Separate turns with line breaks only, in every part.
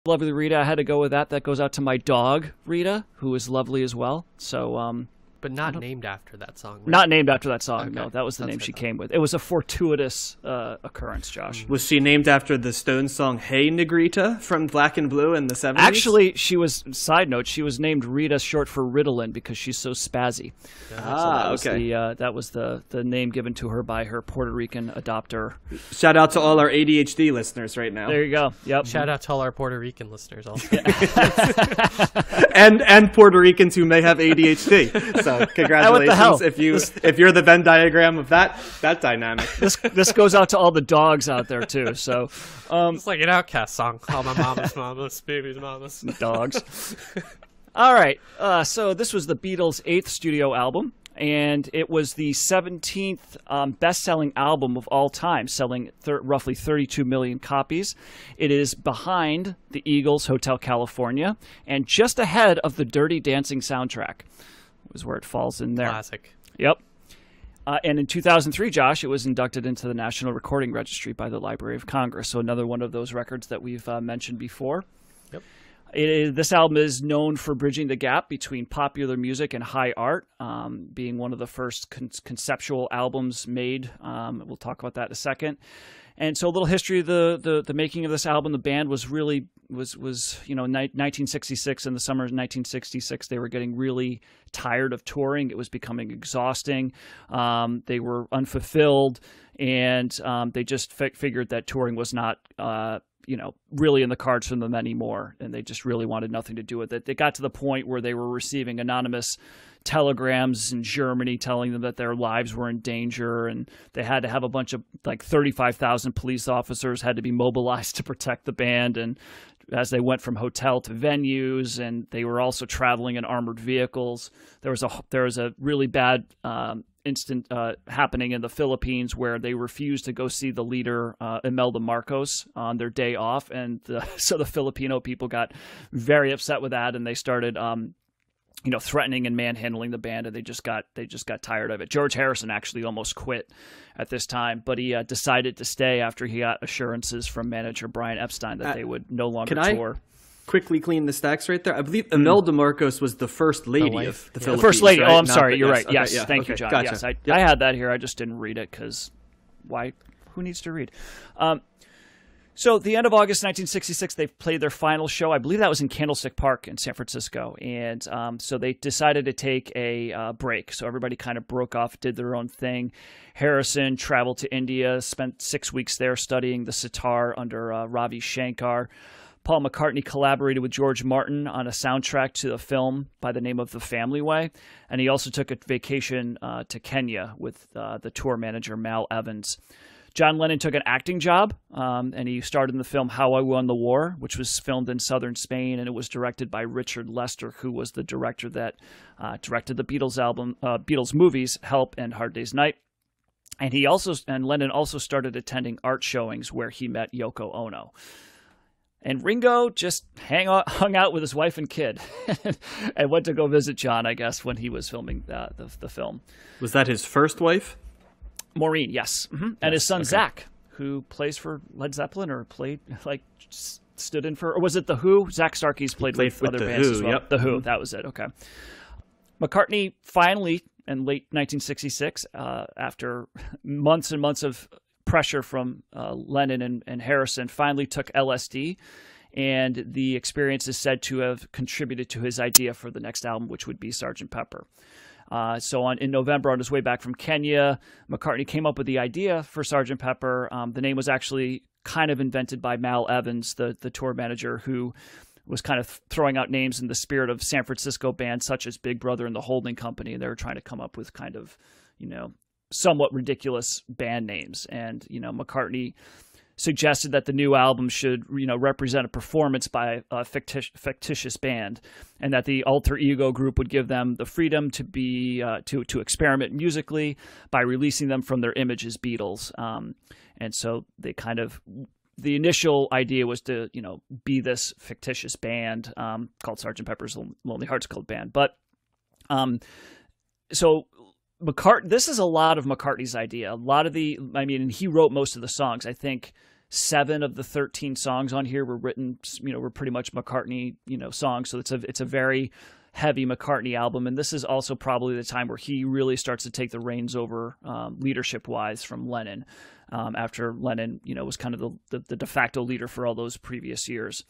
Lovely Rita. I had to go with that. That goes out to my dog, Rita, who is lovely as well. So,
but not named after that song. Right?
Not named after that song.
Okay.
No, that was the name she came with. It was a fortuitous occurrence, Josh.
Was she named after the Stones song "Hey Negrita" from Black and Blue in the 70s?
Actually, she was. Side note: she was named Rita, short for Ritalin, because she's so spazzy.
Okay.
That was the name given to her by her Puerto Rican adopter.
Shout out to all our ADHD listeners right now.
There you go. Yep.
Shout out to all our Puerto Rican listeners also.
and Puerto Ricans who may have ADHD. So congratulations if you're the Venn diagram of that dynamic.
This goes out to all the dogs out there too. So
it's like an Outcast song. All my mama's mamas, baby's mamas,
dogs. All right. So this was the Beatles' 8th studio album, and it was the 17th best-selling album of all time, selling roughly 32 million copies. It is behind the Eagles' Hotel California and just ahead of the Dirty Dancing soundtrack. Is where it falls in there.
Classic.
Yep. And in 2003, Josh, it was inducted into the National Recording Registry by the Library of Congress. So another one of those records that we've mentioned before.
Yep.
This album is known for bridging the gap between popular music and high art, being one of the first conceptual albums made. We'll talk about that in a second. And so a little history of the making of this album. The band was 1966, in the summer of 1966, they were getting really tired of touring. It was becoming exhausting. They were unfulfilled, and they just figured that touring was not really in the cards for them anymore, and they just really wanted nothing to do with it. They got to the point where they were receiving anonymous telegrams in Germany telling them that their lives were in danger, and they had to have a bunch of 35,000 police officers had to be mobilized to protect the band, and as they went from hotel to venues, and they were also traveling in armored vehicles. There was a really bad incident happening in the Philippines where they refused to go see the leader, Imelda Marcos, on their day off, and so the Filipino people got very upset with that, and they started threatening and manhandling the band, and they just got tired of it. George Harrison actually almost quit at this time, but he decided to stay after he got assurances from manager Brian Epstein that they would no longer tour.
Quickly clean the stacks right there. I believe Imelda Marcos was the first lady of the Philippines.
The first lady.
Right?
Oh, I'm sorry. You're right.
Okay,
Yes.
yeah.
Thank you, John.
Gotcha.
Yes, I had that here. I just didn't read it because why? Who needs to read? So the end of August 1966, they played their final show. I believe that was in Candlestick Park in San Francisco. And so they decided to take a break. So everybody kind of broke off, did their own thing. Harrison traveled to India, spent 6 weeks there studying the sitar under Ravi Shankar. Paul McCartney collaborated with George Martin on a soundtrack to a film by the name of The Family Way. And he also took a vacation to Kenya with the tour manager, Mal Evans. John Lennon took an acting job, and he starred in the film How I Won the War, which was filmed in southern Spain, and it was directed by Richard Lester, who was the director that directed the Beatles movies Help and Hard Day's Night. And Lennon also started attending art showings where he met Yoko Ono. And Ringo just hung out with his wife and kid and went to go visit John, I guess, when he was filming the film.
Was that his first wife?
Maureen, yes. Mm-hmm. And his son, Zach, who plays for Led Zeppelin or stood in for, or was it The Who? Zach Starkey's played with other bands as well.
Yep.
The Who, that was it, okay. McCartney finally, in late 1966, after months and months of pressure from Lennon and Harrison, finally took LSD, and the experience is said to have contributed to his idea for the next album, which would be Sgt. Pepper. In November, on his way back from Kenya, McCartney came up with the idea for Sgt. Pepper. The name was actually kind of invented by Mal Evans, the tour manager, who was kind of throwing out names in the spirit of San Francisco bands such as Big Brother and the Holding Company. And they were trying to come up with kind of, somewhat ridiculous band names. And, McCartney suggested that the new album should, represent a performance by a fictitious band, and that the alter ego group would give them the freedom to be to experiment musically by releasing them from their image as Beatles. And so they the initial idea was to, be this fictitious band called Sgt. Pepper's Lonely Hearts Club Band. But so this is a lot of McCartney's idea. And he wrote most of the songs. I think 7 of the 13 songs on here were written, were pretty much McCartney, songs. So it's a very heavy McCartney album. And this is also probably the time where he really starts to take the reins over leadership-wise from Lennon, after Lennon, was kind of the de facto leader for all those previous years.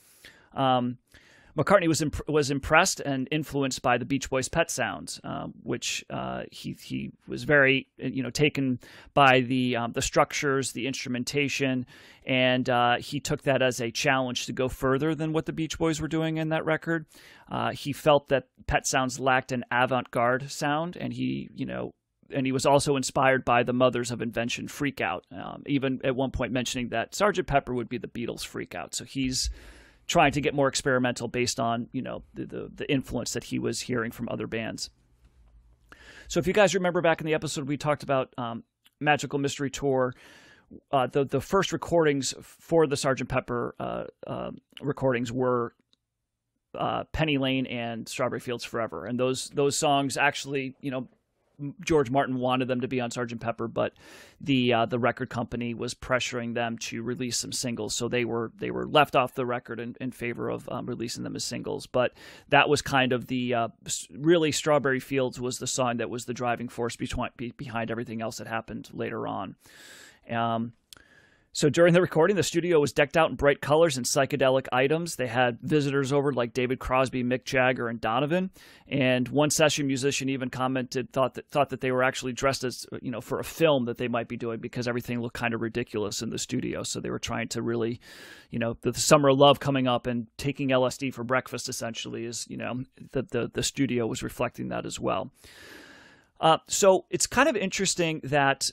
McCartney was impressed and influenced by the Beach Boys' Pet Sounds, which he was very taken by the structures, the instrumentation, and he took that as a challenge to go further than what the Beach Boys were doing in that record. He felt that Pet Sounds lacked an avant-garde sound, and he was also inspired by the Mothers of Invention Freak Out, even at one point mentioning that Sgt. Pepper would be the Beatles' Freak Out. So he's trying to get more experimental based on, the influence that he was hearing from other bands. So if you guys remember back in the episode, we talked about Magical Mystery Tour. The first recordings for the Sgt. Pepper recordings were Penny Lane and Strawberry Fields Forever. And those songs actually, George Martin wanted them to be on Sgt. Pepper, but the record company was pressuring them to release some singles, so they were left off the record in favor of releasing them as singles. But that was kind of really Strawberry Fields was the song that was the driving force behind everything else that happened later on. So during the recording, the studio was decked out in bright colors and psychedelic items. They had visitors over like David Crosby, Mick Jagger, and Donovan. And one session musician even thought that they were actually dressed as, for a film that they might be doing, because everything looked kind of ridiculous in the studio. So they were trying to really, the Summer of Love coming up and taking LSD for breakfast essentially is, the studio was reflecting that as well. So it's kind of interesting that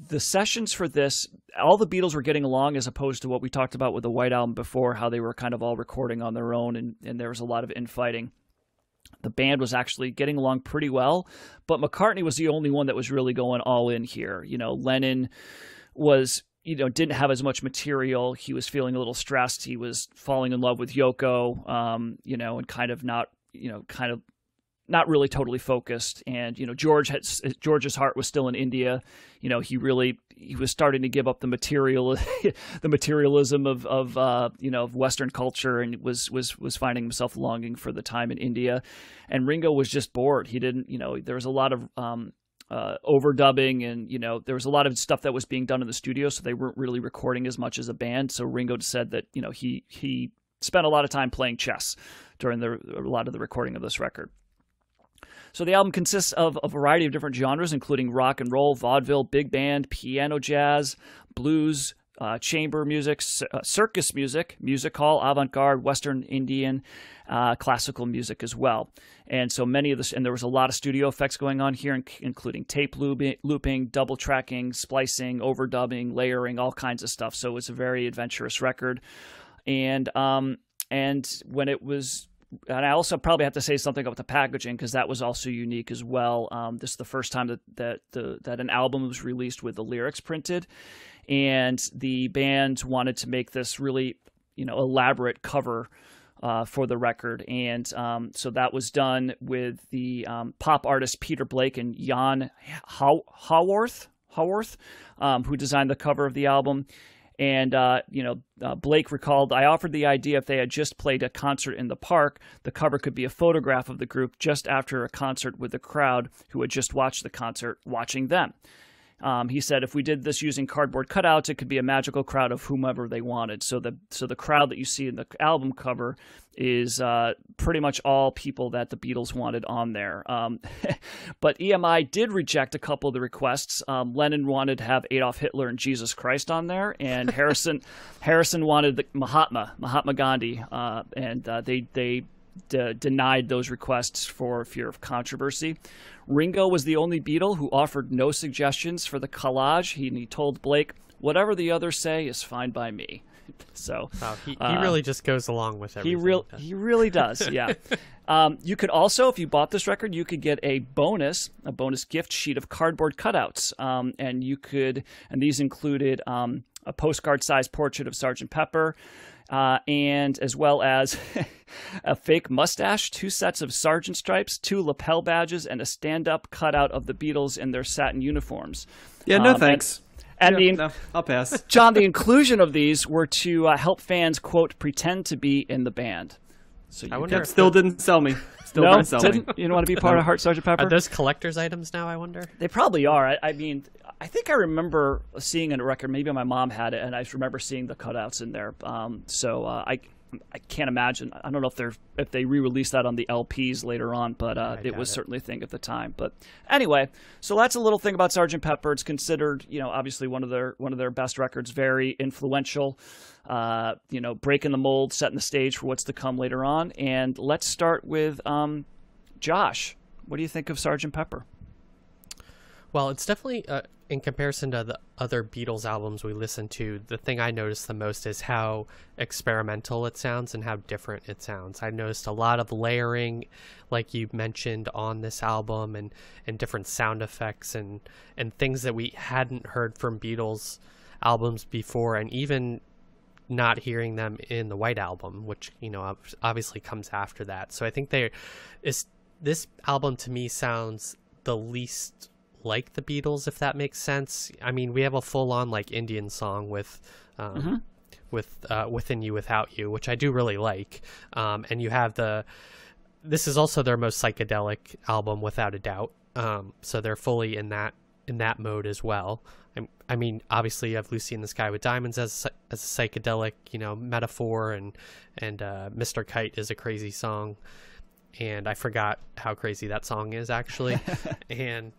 the sessions for this, all the Beatles were getting along, as opposed to what we talked about with the White Album before, how they were kind of all recording on their own and there was a lot of infighting. The band was actually getting along pretty well, but McCartney was the only one that was really going all in here. Lennon was, didn't have as much material. He was feeling a little stressed. He was falling in love with Yoko, and kind of not really totally focused. And, George's heart was still in India. He was starting to give up the materialism of Western culture, and was finding himself longing for the time in India. And Ringo was just bored. He didn't, there was a lot of, overdubbing, and, there was a lot of stuff that was being done in the studio. So they weren't really recording as much as a band. So Ringo said that, he spent a lot of time playing chess during a lot of the recording of this record. So the album consists of a variety of different genres, including rock and roll, vaudeville, big band, piano jazz, blues, chamber music, circus music, music hall, avant-garde, Western Indian, classical music as well. And so and there was a lot of studio effects going on here, including tape looping, double tracking, splicing, overdubbing, layering, all kinds of stuff. So it's a very adventurous record. And when it was... And I also probably have to say something about the packaging, because that was also unique as well. This is the first time that an album was released with the lyrics printed, and the band wanted to make this really, elaborate cover for the record. And so that was done with the pop artist Peter Blake and Jan Haworth, who designed the cover of the album. And, Blake recalled, I offered the idea if they had just played a concert in the park, the cover could be a photograph of the group just after a concert with the crowd who had just watched the concert watching them. He said, if we did this using cardboard cutouts, it could be a magical crowd of whomever they wanted. So the crowd that you see in the album cover is pretty much all people that the Beatles wanted on there. But EMI did reject a couple of the requests. Lennon wanted to have Adolf Hitler and Jesus Christ on there, and Harrison wanted the Mahatma Gandhi, and they denied those requests for fear of controversy. Ringo was the only Beatle who offered no suggestions for the collage. He told Blake, whatever the others say is fine by me. So
wow, he really just goes along with everything.
He really does, yeah. You could also, if you bought this record, you could get a bonus gift sheet of cardboard cutouts. And these included a postcard-sized portrait of Sgt. Pepper, and as well as a fake mustache, 2 sets of sergeant stripes, 2 lapel badges, and a stand-up cutout of the Beatles in their satin uniforms.
Yeah, no thanks.
And
no, I'll pass.
John, the inclusion of these were to help fans, quote, pretend to be in the band. So
I wonder if
still didn't sell me. Still didn't sell me.
You don't want to be part of Heart Sgt. Pepper?
Are those collector's items now, I wonder?
They probably are. I mean, I think I remember seeing a record, maybe my mom had it, and I just remember seeing the cutouts in there. I can't imagine. I don't know if they re-released that on the LPs later on, but it was certainly a thing at the time. But anyway, so that's a little thing about Sgt. Pepper. It's considered, obviously one of their best records, very influential. Breaking the mold, setting the stage for what's to come later on. And let's start with Josh. What do you think of Sgt. Pepper?
Well, it's definitely, in comparison to the other Beatles albums we listen to, the thing I noticed the most is how experimental it sounds and how different it sounds. I noticed a lot of layering, like you mentioned, on this album, and different sound effects and things that we hadn't heard from Beatles albums before, and even not hearing them in the White Album, which, obviously comes after that. So I think this album to me sounds the least like the Beatles, if that makes sense. I mean, we have a full-on like Indian song with Within You Without You, which I do really like, and you have this is also their most psychedelic album without a doubt, so they're fully in that mode as well. I mean, obviously you have Lucy in the Sky with Diamonds as a psychedelic metaphor, and Mr. Kite is a crazy song, and I forgot how crazy that song is actually. And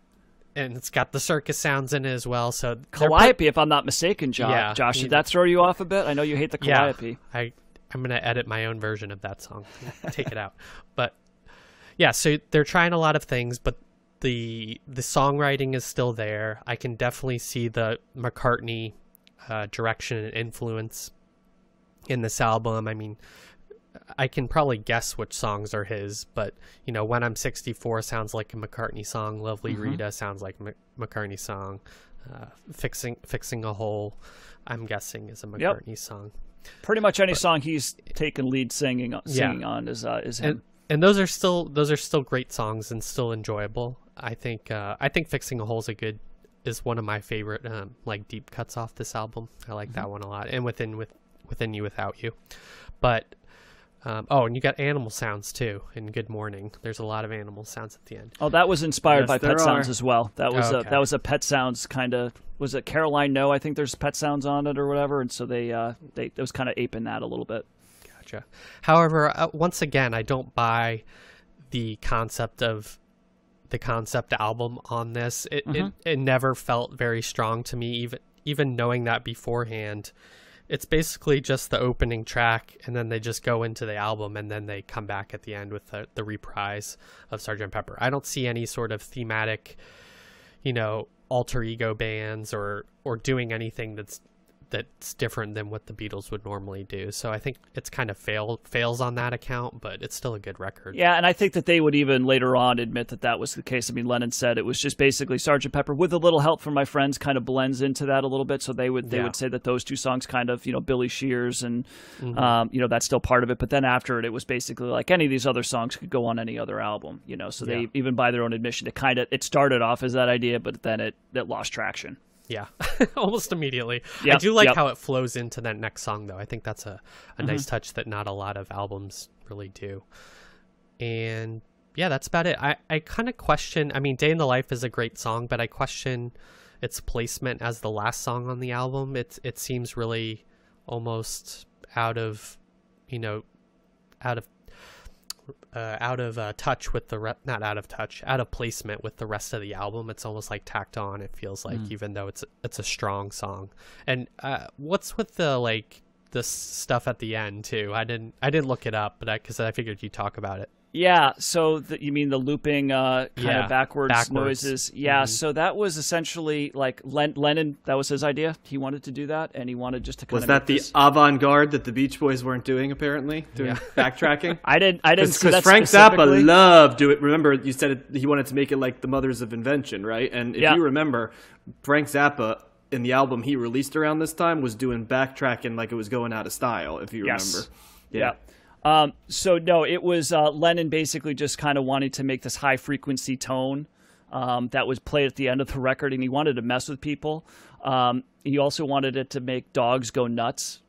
it's got the circus sounds in it as well. So
Calliope, if I'm not mistaken, Josh.
Yeah,
Josh, did that throw you off a bit? I know you hate the Calliope.
Yeah, I'm going to edit my own version of that song. Take it out. But yeah, so they're trying a lot of things, but the songwriting is still there. I can definitely see the McCartney direction and influence in this album. I mean, I can probably guess which songs are his, but When I'm 64 sounds like a McCartney song. Lovely Rita sounds like a McCartney song. Fixing a Hole, I'm guessing, is a McCartney song. Pretty much any song he's taken lead singing on is him. And those are still great songs and still enjoyable. I think Fixing a Hole is one of my favorite like deep cuts off this album. I like that one a lot, and Within You Without You, but. And you got animal sounds too in Good Morning. There's a lot of animal sounds at the end. Oh, that was inspired by Pet Sounds as well. That was a Pet Sounds kind of, was it Caroline No? I think there's Pet Sounds on it or whatever, and so they was kind of aping that a little bit. Gotcha. However, once again, I don't buy the concept album on this. It never felt very strong to me, even knowing that beforehand. It's basically just the opening track, and then they just go into the album, and then they come back at the end with the reprise of Sgt. Pepper. I don't see any sort of thematic, alter ego bands or doing anything that's different than what the Beatles would normally do. So I think it's kind of fails on that account, but it's still a good record. Yeah, and I think that they would even later on admit that was the case. I mean, Lennon said it was just basically Sgt. Pepper with a little help from my friends kind of blends into that a little bit. So they would say that those two songs kind of, Billy Shears and, that's still part of it. But then after it was basically like any of these other songs could go on any other album, So they, even by their own admission, it started off as that idea, but then it lost traction. Yeah, almost immediately. Yep. I do like how it flows into that next song, though. I think that's a nice touch that not a lot of albums really do. And yeah, that's about it. I kind of question, I mean, Day in the Life is a great song, but I question its placement as the last song on the album. It seems really almost out of touch with not out of touch, out of placement with the rest of the album. It's almost like tacked on, it feels like, even though it's a strong song. And what's with the stuff at the end too? I didn't look it up, but because I figured you'd talk about it. Yeah, so you mean the looping kind of backwards noises? Yeah, so that was essentially like Lennon, that was his idea. He wanted to do that, and he wanted just to kind of... Was that the avant-garde that the Beach Boys weren't doing, apparently? Doing backtracking? I didn't see that. Because Frank Zappa loved it. Remember, you said he wanted to make it like the Mothers of Invention, right? And if you remember, Frank Zappa, in the album he released around this time, was doing backtracking like it was going out of style, if you remember. Yeah. So no, it was Lennon basically just kind of wanting to make this high frequency tone that was played at the end of the record, and he wanted to mess with people.
He also wanted it to make dogs go nuts.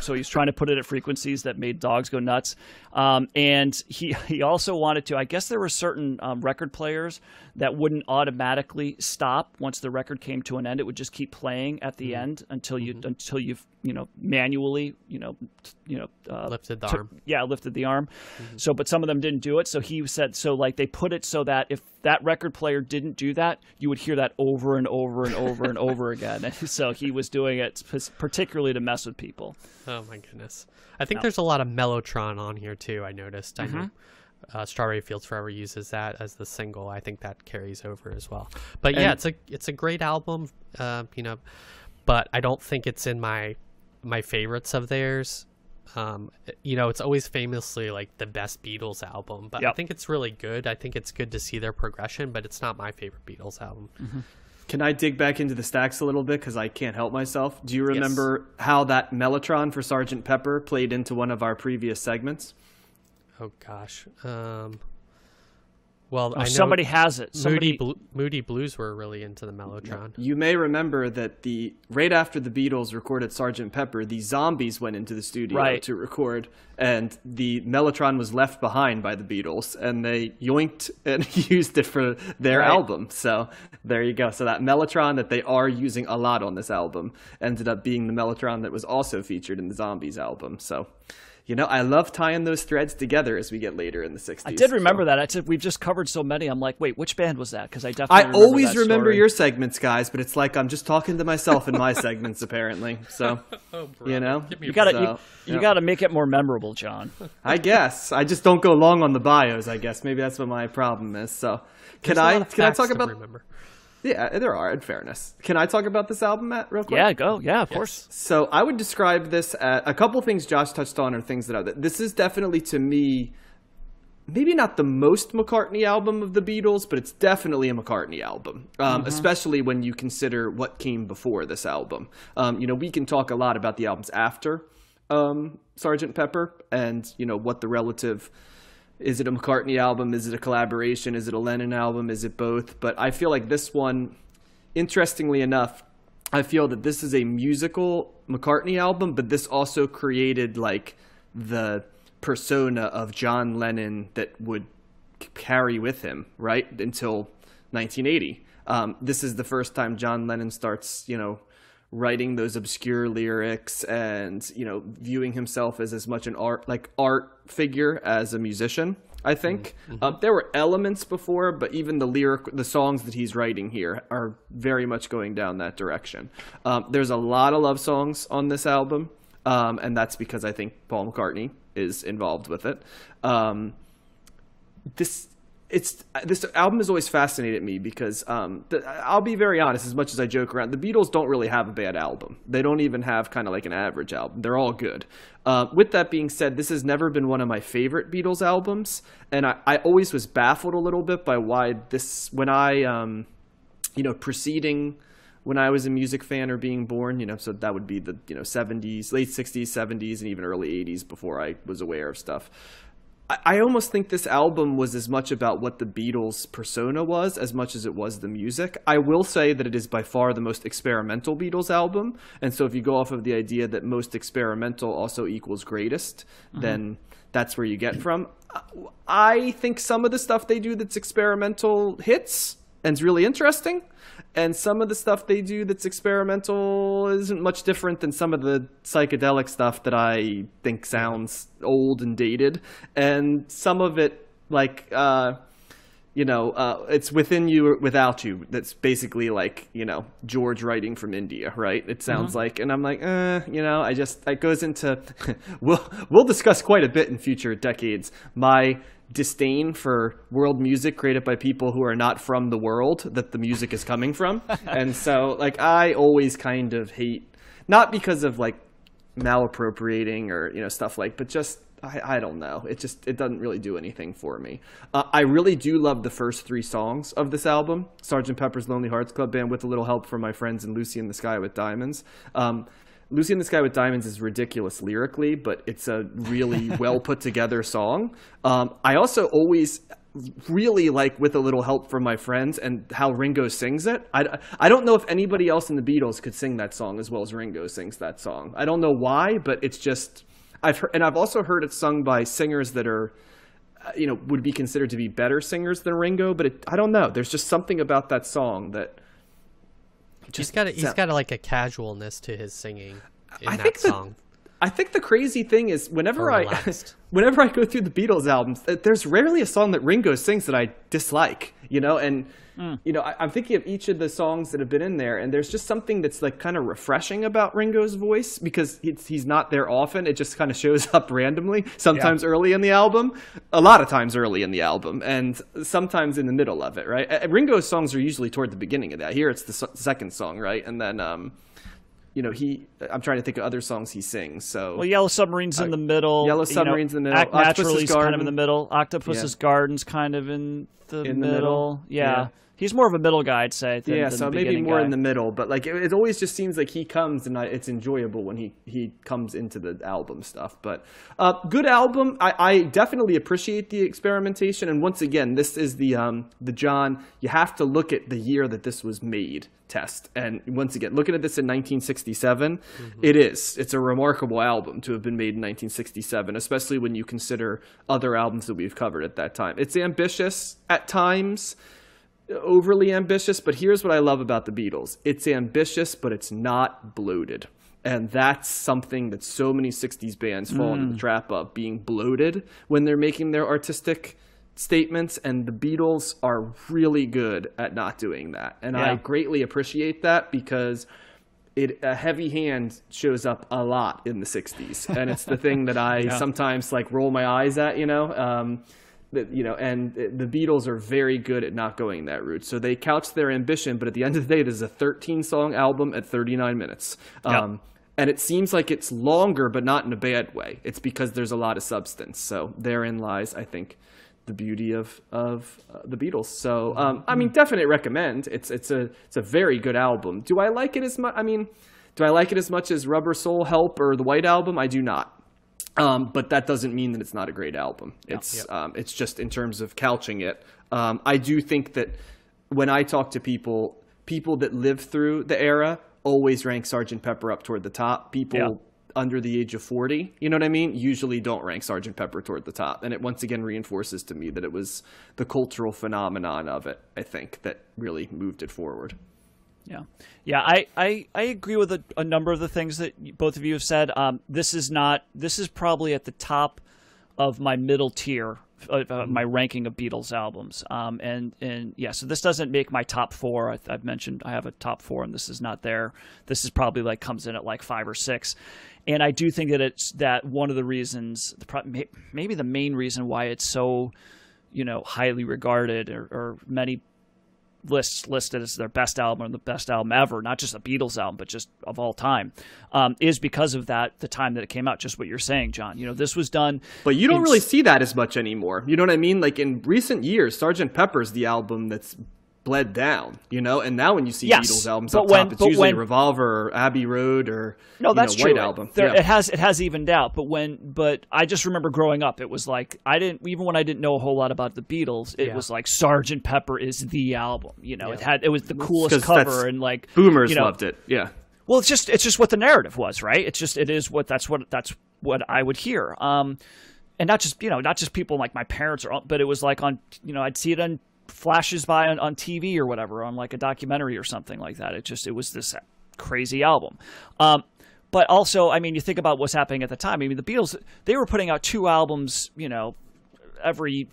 So he's trying to put it at frequencies that made dogs go nuts. And he also wanted to, I guess there were certain record players that wouldn't automatically stop once the record came to an end. It would just keep playing at the end until you've manually
lifted the arm.
Yeah, lifted the arm. So, but some of them didn't do it. So he said, they put it so that if that record player didn't do that, you would hear that over and over and over and over again. And so he was doing it particularly to mess with people.
Oh my goodness. I think there's a lot of Mellotron on here too, I noticed. I know Strawberry Fields Forever uses that as the single. I think that carries over as well. But yeah, it's a great album, but I don't think it's in my favorites of theirs. It's always famously like the best Beatles album, but I think it's really good. I think it's good to see their progression, but it's not my favorite Beatles album.
Can I dig back into the stacks a little bit because I can't help myself? Do you remember how that Mellotron for Sgt. Pepper played into one of our previous segments?
Oh gosh. Well, I know
somebody has it.
Moody Blues were really into the Mellotron.
You may remember that right after the Beatles recorded Sgt. Pepper, the Zombies went into the studio to record, and the Mellotron was left behind by the Beatles, and they yoinked and used it for their album. So there you go. So that Mellotron that they are using a lot on this album ended up being the Mellotron that was also featured in the Zombies album. So I love tying those threads together as we get later in the 60s.
I did remember that. I said we've just covered so many. I'm like, wait, which band was that? Because I
always remember your segments, guys, but it's like I'm just talking to myself in my segments, apparently. So, you
got to make it more memorable, John.
I guess I just don't go long on the bios. I guess maybe that's what my problem is. So, can I talk about? Remember. Yeah, there are, in fairness. Can I talk about this album, Matt, real quick?
Yeah, go. Yeah, of course.
So I would describe this as a couple things Josh touched on are things this is definitely, to me, maybe not the most McCartney album of the Beatles, but it's definitely a McCartney album, especially when you consider what came before this album. We can talk a lot about the albums after Sgt. Pepper and, what the relative... Is it a McCartney album? Is it a collaboration? Is it a Lennon album? Is it both? But I feel like this one, interestingly enough, I feel that this is a musical McCartney album, but this also created like the persona of John Lennon that would carry with him, right, until 1980. This is the first time John Lennon starts, writing those obscure lyrics and, viewing himself as much an art figure as a musician, I think. There were elements before, but even the songs that he's writing here are very much going down that direction. There's a lot of love songs on this album, and that's because I think Paul McCartney is involved with it. This album has always fascinated me because I'll be very honest, as much as I joke around, the Beatles don't really have a bad album. They don't even have kind of like an average album. They're all good. With that being said, this has never been one of my favorite Beatles albums, and I always was baffled a little bit by why this, when I, preceding when I was a music fan or being born, so that would be the 70s, late 60s, 70s, and even early 80s before I was aware of stuff. I almost think this album was as much about what the Beatles' persona was as much as it was the music. I will say that it is by far the most experimental Beatles album. And so if you go off of the idea that most experimental also equals greatest, then that's where you get from. I think some of the stuff they do that's experimental hits and is really interesting. And some of the stuff they do that's experimental isn't much different than some of the psychedelic stuff that I think sounds old and dated. And some of it, like, it's within you or without you. That's basically like, George writing from India, right? It sounds like, and I'm like, it goes into, we'll discuss quite a bit in future decades, my disdain for world music created by people who are not from the world that the music is coming from. And so like I always kind of hate, not because of like malappropriating or stuff like, but just I don't know, it doesn't really do anything for me. I really do love the first 3 songs of this album, Sgt. Pepper's Lonely Hearts Club Band, with a little help from my friends in Lucy in the Sky with Diamonds. Lucy in the Sky with Diamonds is ridiculous lyrically, but it's a really well put together song. I also always, really like With a Little Help from My Friends and how Ringo sings it. I don't know if anybody else in the Beatles could sing that song as well as Ringo sings that song. I don't know why, but it's just I've also heard it sung by singers that are would be considered to be better singers than Ringo, but I don't know. There's just something about that song that
he's got like a casualness to his singing in
that
song.
I think the crazy thing is whenever I go through the Beatles albums, there's rarely a song that Ringo sings that I dislike, and I'm thinking of each of the songs that have been in there, and there's just something that's like kind of refreshing about Ringo's voice because he's not there often. It just kind of shows up randomly, sometimes early in the album, a lot of times early in the album, and sometimes in the middle of it, right? Ringo's songs are usually toward the beginning of that. Here it's the second song, right? And then I'm trying to think of other songs he sings. So
Yellow Submarine's in the middle.
Yellow Submarine's in the middle.
Act Naturally's kind of in the middle. Octopus's Garden's kind of in the middle. Yeah. He's more of a middle guy, I'd say. Than
so
the
maybe more
guy.
in the middle. But like it always just seems like he comes and it's enjoyable when he comes into the album stuff. But good album. I definitely appreciate the experimentation. And once again, this is the John. You have to look at the year that this was made test. And once again, looking at this in 1967, it's a remarkable album to have been made in 1967, especially when you consider other albums that we've covered at that time. It's ambitious at times. Overly ambitious, but here's what I love about the Beatles. It's ambitious, but it's not bloated. And that's something that so many 60s bands fall into the trap of, being bloated when they're making their artistic statements, and the Beatles are really good at not doing that. And I greatly appreciate that because a heavy hand shows up a lot in the 60s. And it's the thing that I sometimes like roll my eyes at, and the Beatles are very good at not going that route. So they couch their ambition, but at the end of the day, this is a 13-song album at 39 minutes. And it seems like it's longer, but not in a bad way. It's because there's a lot of substance. So therein lies, I think, the beauty of the Beatles. So, definite recommend. It's a very good album. Do I like it as much? Do I like it as much as Rubber Soul, Help, or the White Album? I do not. But that doesn't mean that it's not a great album. It's just in terms of couching it. I do think that when I talk to people that lived through the era always rank Sgt. Pepper up toward the top. People under the age of 40, you know what I mean, usually don't rank Sgt. Pepper toward the top. And it once again reinforces to me that it was the cultural phenomenon of it, I think, that really moved it forward.
I agree with a number of the things that both of you have said. This is probably at the top of my middle tier, my ranking of Beatles albums. So this doesn't make my top four. I've mentioned I have a top four, and this is not there. This is probably like comes in at like 5 or 6. And I do think that it's that one of the reasons, maybe the main reason why it's so, highly regarded, or many lists listed as their best album or the best album ever, not just a Beatles album, but just of all time, is because of the time that it came out. Just what you're saying, John. This was done.
But you don't really see that as much anymore. You know what I mean? Like in recent years, Sgt. Pepper's the album that's bled down, and now when you see Beatles albums up top, it's usually Revolver or Abbey Road or White Album.
It has evened out, but I just remember growing up, it was like even when I didn't know a whole lot about the Beatles, it was like Sgt. Pepper is the album. It was the coolest cover, and like
boomers loved it. Yeah.
Well, it's just what the narrative was, right? That's what I would hear. And not just people like my parents but it was like on I'd see it on flashes by on TV or whatever, on like a documentary or something like that. It was this crazy album. But also, you think about what's happening at the time. The Beatles, they were putting out 2 albums, every,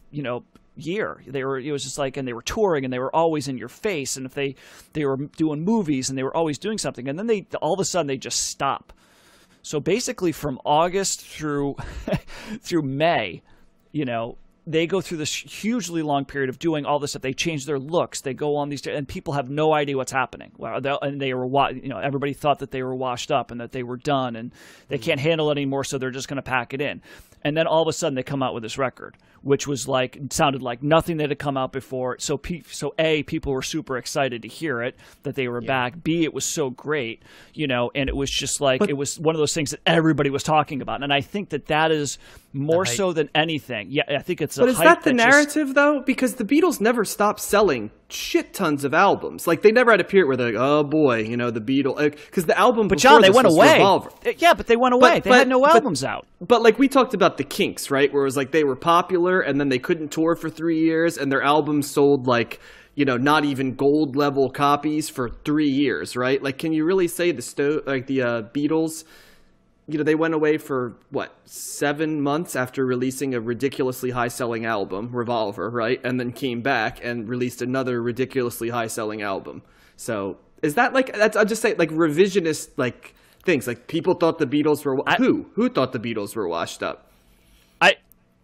year. It was just like, and they were touring, and they were always in your face. And if they were doing movies, and they were always doing something, and then all of a sudden they just stop. So basically from August through May, they go through this hugely long period of doing all this stuff. They change their looks. They go on these, and people have no idea what's happening. And they were, everybody thought that they were washed up and that they were done, and they can't handle it anymore, so they're just going to pack it in. And then all of a sudden, they come out with this record, which was sounded like nothing that had come out before. So A, people were super excited to hear it, that they were back. B, it was so great, and it was just like, it was one of those things that everybody was talking about. And I think that is more so than anything. Yeah, I think it's a
But is
hype
that the narrative, though? Because the Beatles never stopped selling shit tons of albums. Like, they never had a period where they're like, oh, boy, you know, the Beatles. Because the album
But
before
John, they
this
went
was
away.
Revolver.
Yeah, but they went away. They had no albums out.
But, like, we talked about the Kinks, right? Where it was like they were popular, and then they couldn't tour for 3 years, and their albums sold, like, you know, not even gold level copies for 3 years, right? Like, can you really say the Beatles, you know, they went away for what, 7 months after releasing a ridiculously high selling album, Revolver, right? And then came back and released another ridiculously high selling album. So is that like, I'll just say like revisionist, like things like people thought the Beatles were, who thought the Beatles were washed up?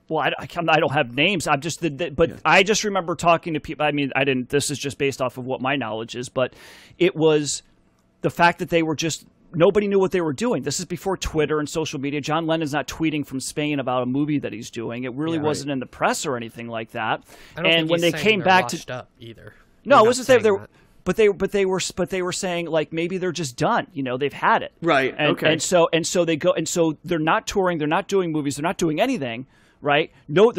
I don't have names. I'm just, I just remember talking to people. I mean, I didn't. This is just based off of what my knowledge is, but it was the fact that they were just, nobody knew what they were doing. This is before Twitter and social media. John Lennon's not tweeting from Spain about a movie that he's doing. It really wasn't in the press or anything like that. And when they came back to
up either,
no, it wasn't they were. But they were saying like maybe they're just done. You know, they've had it.
Right. Okay.
And so they go, and so they're not touring. They're not doing movies. They're not doing anything. Right? No,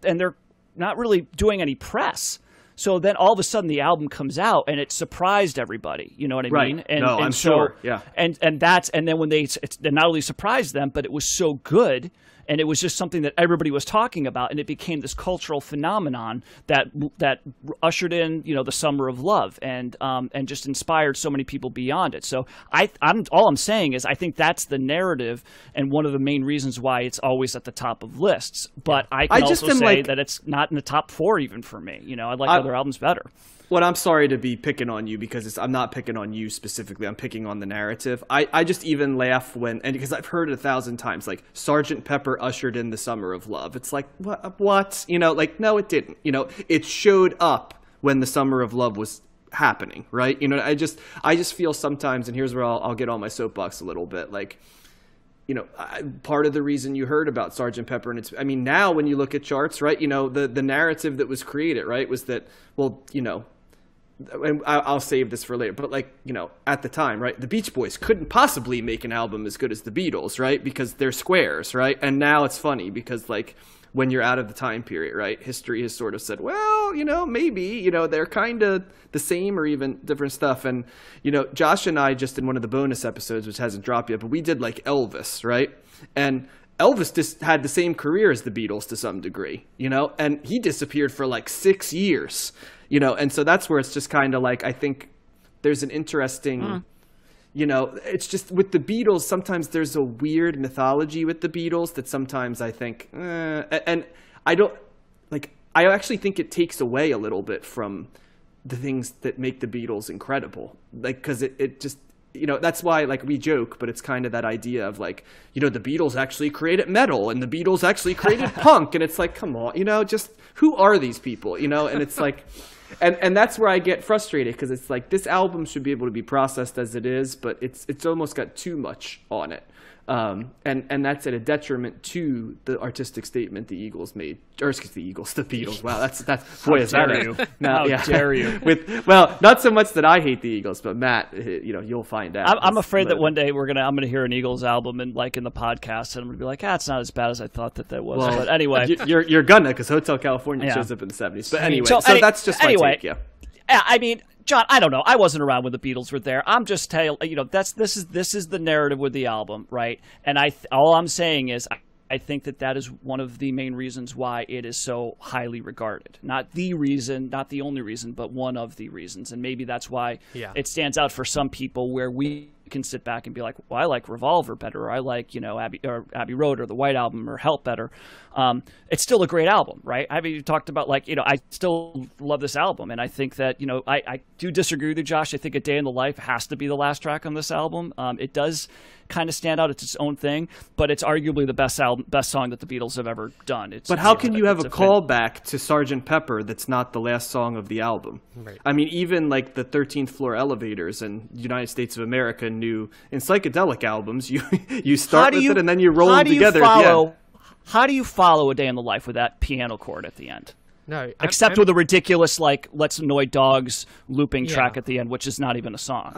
and they're not really doing any press. So then all of a sudden the album comes out and it surprised everybody. You know what I mean? And,
I'm sure. Yeah.
And then when it not only surprised them, but it was so good. And it was just something that everybody was talking about, and it became this cultural phenomenon that ushered in, you know, the Summer of Love, and just inspired so many people beyond it. So all I'm saying is I think that's the narrative, and one of the main reasons why it's always at the top of lists. But I can also say that it's not in the top 4 even for me. You know, I like other albums better.
Well, I'm sorry to be picking on you because I'm not picking on you specifically. I'm picking on the narrative. I just even laugh because I've heard it 1,000 times, like Sgt. Pepper ushered in the Summer of Love. It's like, what? You know, like, no, it didn't. You know, it showed up when the Summer of Love was happening, right? You know, I just feel sometimes, and here's where I'll get on my soapbox a little bit, like, you know, part of the reason you heard about Sgt. Pepper, and I mean, now when you look at charts, right, you know, the narrative that was created, right, was that, well, you know, and I'll save this for later, but like, you know, at the time, right, the Beach Boys couldn't possibly make an album as good as the Beatles, right, because they're squares, right? And now it's funny because, like, when you're out of the time period, right, history has sort of said, well, you know, maybe, you know, they're kind of the same or even different stuff. And, you know, Josh and I just in one of the bonus episodes, which hasn't dropped yet, but we did like Elvis, right? And Elvis just had the same career as the Beatles to some degree, you know, and he disappeared for like 6 years. You know, and so that's where it's just kind of like, I think there's an interesting, you know, it's just with the Beatles, sometimes there's a weird mythology with the Beatles that sometimes I think, and I don't, like, I actually think it takes away a little bit from the things that make the Beatles incredible. Like, because it just, you know, that's why, like, we joke, but it's kind of that idea of, like, you know, the Beatles actually created metal and the Beatles actually created punk. And it's like, come on, you know, just who are these people, you know? And it's like, and that's where I get frustrated because it's like this album should be able to be processed as it is, but it's almost got too much on it. And that's at a detriment to the artistic statement the Eagles made, or excuse the Beatles. Wow, that's boy, is that
you?
How
dare you?
Well, not so much that I hate the Eagles, but Matt, you know, you'll find out.
I'm afraid that one day I'm gonna hear an Eagles album and like in the podcast, and I'm gonna be like, it's not as bad as I thought that was. Well, but anyway,
you're gonna, because Hotel California shows up in the 70s. But anyway, so that's just my take. Yeah.
I mean, John, I don't know. I wasn't around when the Beatles were there. I'm just telling you know, this is the narrative with the album, right? And all I'm saying is I think that is one of the main reasons why it is so highly regarded. Not the reason, not the only reason, but one of the reasons. And maybe that's why it stands out for some people, where we can sit back and be like, well, I like Revolver better, or I like, you know, Abbey Road or the White Album or Help better. It's still a great album, right? I mean, you talked about, like, you know, I still love this album, and I think that, you know, I do disagree with you, Josh. I think A Day in the Life has to be the last track on this album. It does kind of stand out. It's its own thing, but it's arguably the best song that the Beatles have ever done.
But how can you have a callback to Sgt. Pepper that's not the last song of the album? Right. I mean, even like the 13th Floor Elevators in the United States of America knew in psychedelic albums, you start with it and then you roll them together.
How do you follow A Day in the Life with that piano chord at the end?
No,
except with a ridiculous like "Let's Annoy Dogs" looping track at the end, which is not even a song.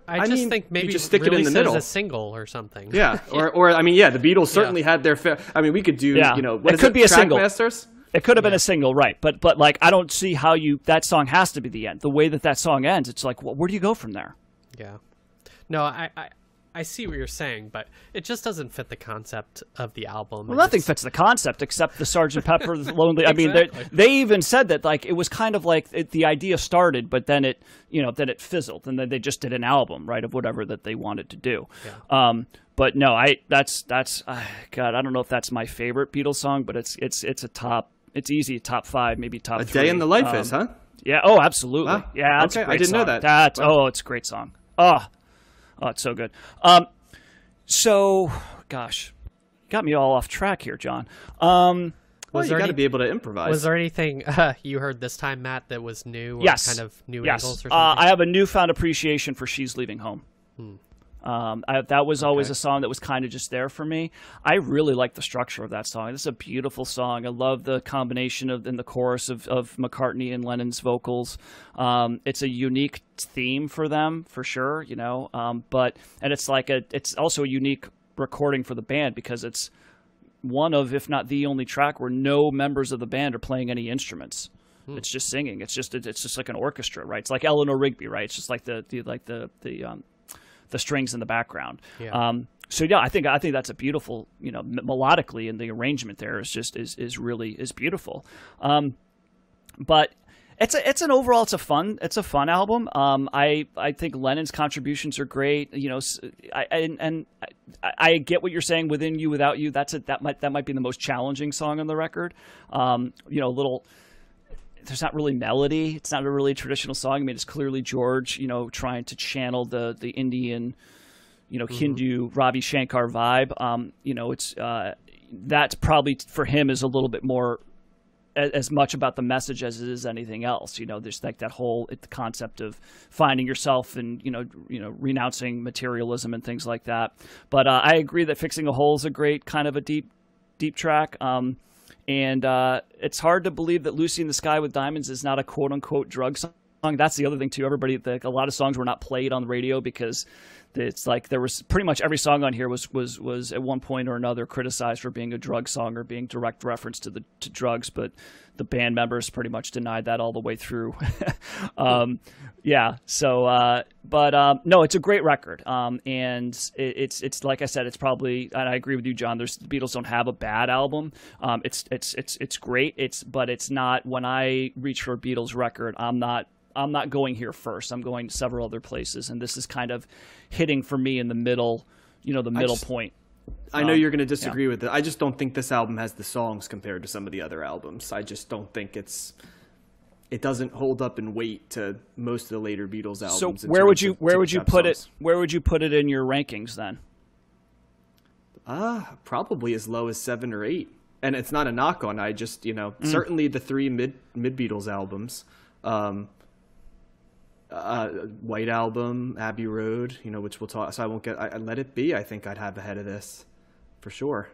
I just think maybe
you just stick it in the middle
as a single or something.
Yeah, or I mean, the Beatles certainly had their. I mean, we could do what
it could be a single.
Trackmasters?
It could have been a single, right? But like I don't see how that song has to be the end. The way that song ends, it's like, well, where do you go from there?
Yeah. No, I see what you're saying, but it just doesn't fit the concept of the album.
Well, nothing fits the concept except the Sgt. Pepper's Lonely. I mean, they even said that like it was kind of like the idea started, but then it fizzled, and then they just did an album, right, of whatever that they wanted to do. Yeah. But no, that's God, I don't know if that's my favorite Beatles song, but it's a top. It's easy, top 5, maybe top 3.
A Day in the Life is, huh?
Yeah. Oh, absolutely. Huh? Yeah. That's a great
I didn't
song.
know that.
It's a great song. Oh, it's so good. So, gosh, got me all off track here, John.
Well, you got to be able to improvise.
Was there anything you heard this time, Matt, that was new or
yes.
kind of new angles or something?
I have a newfound appreciation for She's Leaving Home. That was always a song that was kind of just there for me. I really like the structure of that song. This is a beautiful song. I love the combination in the chorus of McCartney and Lennon's vocals. It's a unique theme for them, for sure, and it's also a unique recording for the band because it's one of, if not the only track where no members of the band are playing any instruments. It's just singing. It's just like an orchestra, right? It's like Eleanor Rigby, right? It's just like the strings in the background. Yeah. I think that's a beautiful, melodically, and the arrangement there is really beautiful. But it's a fun album. I think Lennon's contributions are great. I get what you're saying. Within You, Without You. That might be the most challenging song on the record. There's not really melody. It's not a really traditional song. I mean, it's clearly George, trying to channel the Indian, Hindu Ravi Shankar vibe. That's probably for him is a little bit more as much about the message as it is anything else. There's like that whole concept of finding yourself and renouncing materialism and things like that. But I agree that Fixing a Hole is a great kind of a deep track. And it's hard to believe that Lucy in the Sky with Diamonds is not a quote-unquote drug song. That's the other thing, too. A lot of songs were not played on the radio because it's like there was pretty much every song on here was at one point or another criticized for being a drug song or being direct reference to drugs, but the band members pretty much denied that all the way through. No, it's a great record. And it's like I said, it's probably, and I agree with you, John, the Beatles don't have a bad album. It's great. But it's not, when I reach for a Beatles record, I'm not going here first. I'm going to several other places, and this is kind of hitting for me in the middle, middle point.
I know you're going to disagree with it. I just don't think this album has the songs compared to some of the other albums. I just don't think it doesn't hold up in weight to most of the later Beatles albums.
So where would you put it? Where would you put it in your rankings then?
Probably as low as 7 or 8. And it's not a knock on. I just certainly the 3 mid Beatles albums. White Album, Abbey Road, which we'll talk. So I won't get. I Let It Be. I think I'd have ahead of this, for sure.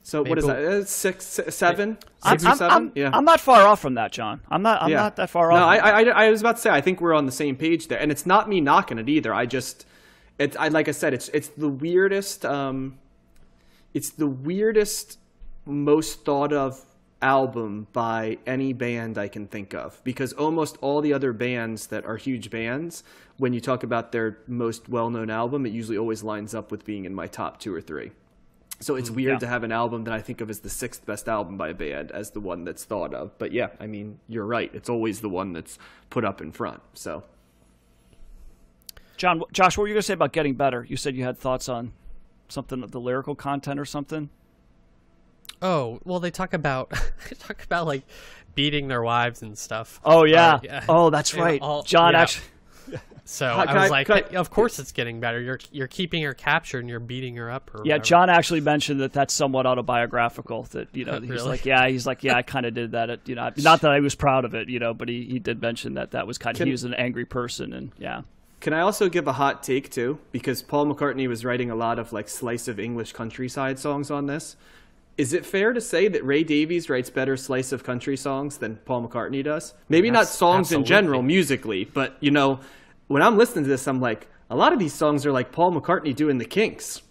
So what is that? 6, 7, 6 or 7? Yeah,
I'm not far off from that, John. I'm not that far off.
No, I was about to say. I think we're on the same page there, and it's not me knocking it either. Like I said, it's the weirdest. It's the weirdest, most thought of album by any band I can think of, because almost all the other bands that are huge bands, when you talk about their most well-known album, it usually always lines up with being in my top 2 or 3. So it's weird to have an album that I think of as the 6th best album by a band as the one that's thought of. But yeah, I mean, you're right. It's always the one that's put up in front. So,
Josh, what were you going to say about Getting Better? You said you had thoughts on something of the lyrical content or something.
Oh, well, they talk about like beating their wives and stuff.
Oh yeah. Oh, that's right. John actually.
So of course it's getting better. You're keeping her captured and you're beating her up. Or whatever.
John actually mentioned that's somewhat autobiographical. That he's
really?
like I kind of did that. Not that I was proud of it, but he did mention that was kind of, he was an angry person, and yeah.
Can I also give a hot take too? Because Paul McCartney was writing a lot of like slice of English countryside songs on this. Is it fair to say that Ray Davies writes better slice of country songs than Paul McCartney does? Maybe not songs in general, musically, but, you know, when I'm listening to this, I'm like, a lot of these songs are like Paul McCartney doing the Kinks.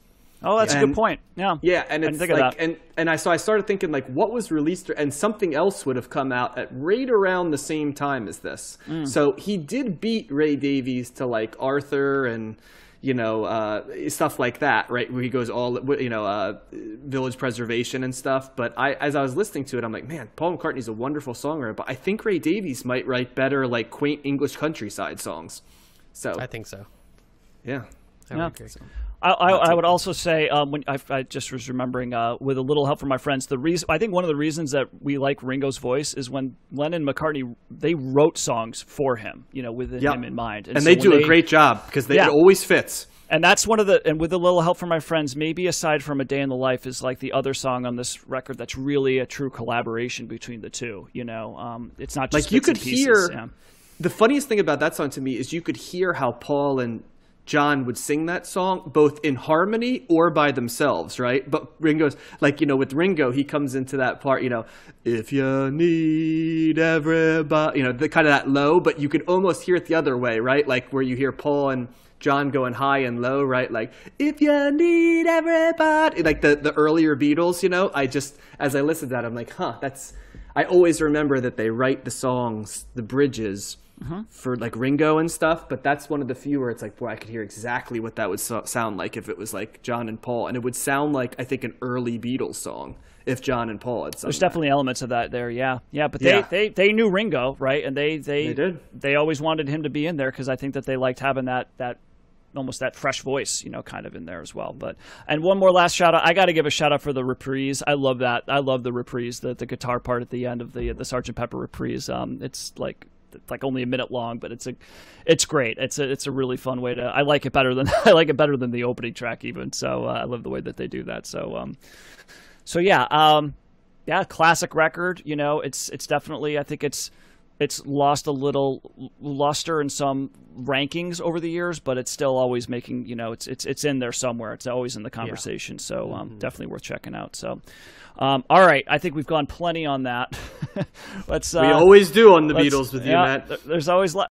Oh, that's a good point. Yeah.
Yeah, and it's like, so I started thinking, like, what was released, and something else would have come out at right around the same time as this. So he did beat Ray Davies to, like, Arthur and, you know, stuff like that, right? Where he goes all, you know, Village Preservation and stuff. But as I was listening to it, I'm like, man, Paul McCartney's a wonderful songwriter, but I think Ray Davies might write better, like, quaint English countryside songs. So
I think so.
Yeah.
I would agree.
I would also say, when I just was remembering, with a little help from my friends, I think one of the reasons that we like Ringo's voice is when Lennon and McCartney, they wrote songs for him, you know, with him in mind.
And so they do a great job because it always fits.
And that's and with a little help from my friends, maybe aside from A Day in the Life is like the other song on this record that's really a true collaboration between the two, you know. It's not just
like you could
pieces,
hear, the funniest thing about that song to me is you could hear how Paul and John would sing that song both in harmony or by themselves, right? But Ringo's, like, you know, with Ringo, he comes into that part, you know, if you need everybody, you know, the kind of that low, but you could almost hear it the other way, right? Like where you hear Paul and John going high and low, right? Like, if you need everybody, like the earlier Beatles, you know. As I listened to that, I'm like, I always remember that they write the songs, the bridges, for like Ringo and stuff, but that's one of the few where it's like, boy, I could hear exactly what that would sound like if it was like John and Paul, and it would sound like, I think, an early Beatles song if John and Paul had sung. There's
definitely elements of that there, yeah. But they knew Ringo, right? And they
did.
They always wanted him to be in there because I think that they liked having that almost that fresh voice, you know, kind of in there as well. And one more last shout out. I got to give a shout out for the reprise. I love that. I love the reprise, the guitar part at the end of the Sgt. Pepper reprise. It's like only a minute long, but it's great. It's a really fun way to. I like it better than the opening track even. So I love the way that they do that. So yeah, classic record. You know, it's definitely. I think it's lost a little luster in some rankings over the years, but it's still always making. You know, it's in there somewhere. It's always in the conversation. Yeah. So definitely worth checking out. So. All right, I think we've gone plenty on that. We
always do on the Beatles with you, Matt.
There's always